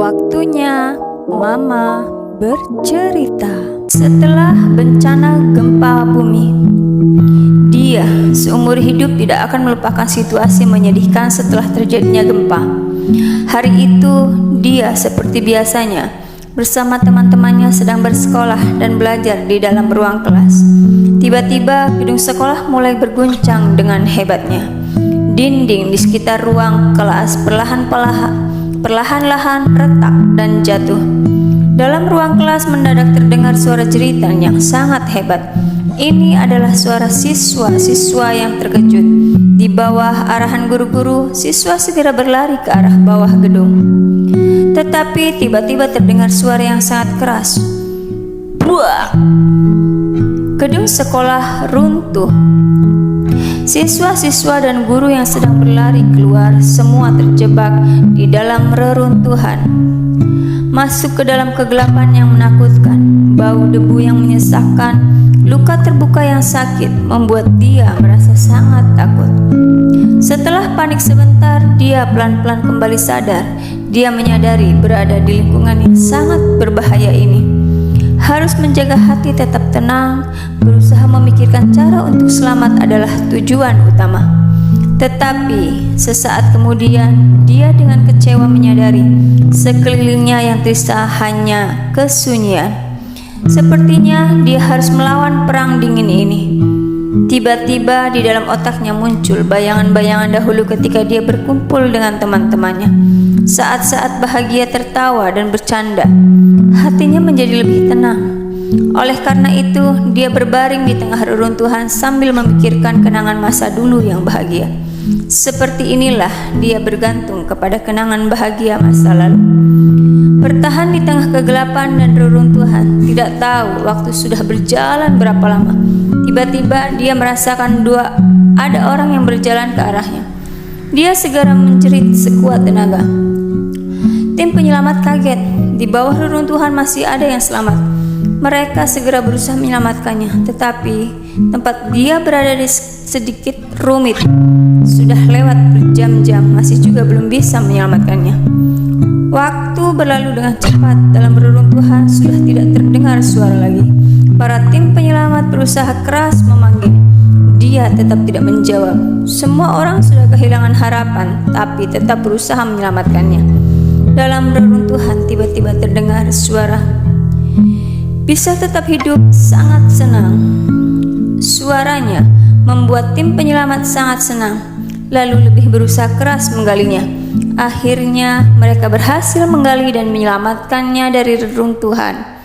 Waktunya Mama bercerita. Setelah bencana gempa bumi, dia seumur hidup tidak akan melupakan situasi menyedihkan setelah terjadinya gempa. Hari itu dia seperti biasanya bersama teman-temannya sedang bersekolah dan belajar di dalam ruang kelas. Tiba-tiba gedung sekolah mulai berguncang dengan hebatnya. Dinding di sekitar ruang kelas perlahan-lahan retak dan jatuh. Dalam ruang kelas mendadak terdengar suara jeritan yang sangat hebat. Ini adalah suara siswa-siswa yang terkejut. Di bawah arahan guru-guru, siswa segera berlari ke arah bawah gedung. Tetapi tiba-tiba terdengar suara yang sangat keras. Buak! Gedung sekolah runtuh. Siswa-siswa dan guru yang sedang berlari keluar semua terjebak di dalam reruntuhan. Masuk ke dalam kegelapan yang menakutkan, bau debu yang menyesakkan, luka terbuka yang sakit membuat dia merasa sangat takut. Setelah panik sebentar, dia pelan-pelan kembali sadar. Dia menyadari berada di lingkungan yang sangat berbahaya ini. Harus menjaga hati tetap tenang, berusaha memikirkan cara untuk selamat adalah tujuan utama. Tetapi sesaat kemudian dia dengan kecewa menyadari sekelilingnya yang tersisa hanya kesunyian. Sepertinya dia harus melawan perang dingin ini. Tiba-tiba di dalam otaknya muncul bayangan-bayangan dahulu ketika dia berkumpul dengan teman-temannya. Saat-saat bahagia tertawa dan bercanda, hatinya menjadi lebih tenang. Oleh karena itu, dia berbaring di tengah reruntuhan sambil memikirkan kenangan masa dulu yang bahagia. Seperti inilah dia bergantung kepada kenangan bahagia masa lalu. Bertahan di tengah kegelapan dan reruntuhan, tidak tahu waktu sudah berjalan berapa lama. Tiba-tiba dia merasakan ada orang yang berjalan ke arahnya. Dia segera menjerit sekuat tenaga. Tim penyelamat kaget, di bawah reruntuhan masih ada yang selamat. Mereka segera berusaha menyelamatkannya, tetapi tempat dia berada sedikit rumit. Sudah lewat berjam-jam, masih juga belum bisa menyelamatkannya. Waktu berlalu dengan cepat, dalam reruntuhan sudah tidak terdengar suara lagi. Para tim penyelamat berusaha keras memanggil. Dia tetap tidak menjawab. Semua orang sudah kehilangan harapan, tapi tetap berusaha menyelamatkannya. Dalam reruntuhan tiba-tiba terdengar suara, "Bisa tetap hidup, sangat senang." Suaranya membuat tim penyelamat sangat senang, lalu lebih berusaha keras menggalinya. Akhirnya mereka berhasil menggali dan menyelamatkannya dari reruntuhan.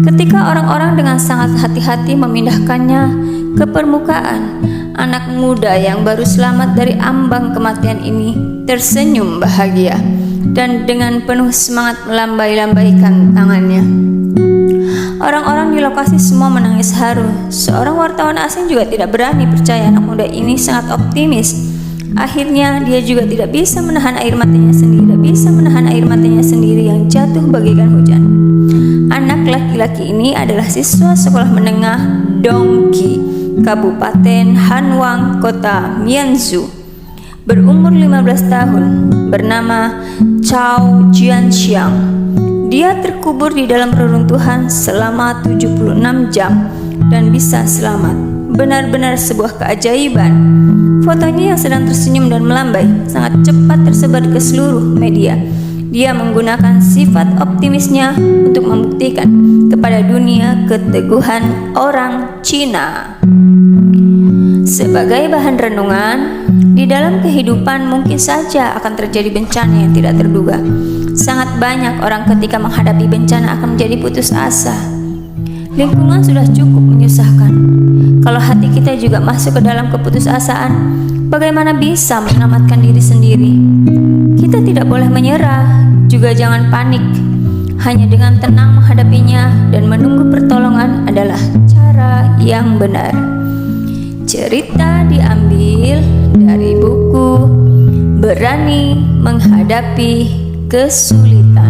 Ketika orang-orang dengan sangat hati-hati memindahkannya ke permukaan, anak muda yang baru selamat dari ambang kematian ini tersenyum bahagia dan dengan penuh semangat melambai-lambaikan tangannya. Orang-orang di lokasi semua menangis haru. Seorang wartawan asing juga tidak berani percaya anak muda ini sangat optimis. Akhirnya dia juga tidak bisa menahan air matanya sendiri yang jatuh bagaikan hujan. Anak laki-laki ini adalah siswa sekolah menengah Dongki, Kabupaten Hanwang, Kota Mianzhu. Berumur 15 tahun, bernama Chao Jianxiang. Dia terkubur di dalam reruntuhan selama 76 jam dan bisa selamat. Benar-benar sebuah keajaiban. Fotonya yang sedang tersenyum dan melambai sangat cepat tersebar ke seluruh media. Dia menggunakan sifat optimisnya untuk membuktikan kepada dunia keteguhan orang Cina. Sebagai bahan renungan, di dalam kehidupan mungkin saja akan terjadi bencana yang tidak terduga. Sangat banyak orang ketika menghadapi bencana akan menjadi putus asa. Lingkungan sudah cukup menyusahkan. Kalau hati kita juga masuk ke dalam keputusasaan, bagaimana bisa menyelamatkan diri sendiri? Kita tidak boleh menyerah, juga jangan panik. Hanya dengan tenang menghadapinya dan menunggu pertolongan adalah cara yang benar. Cerita diambil dari buku Berani Menghadapi Kesulitan.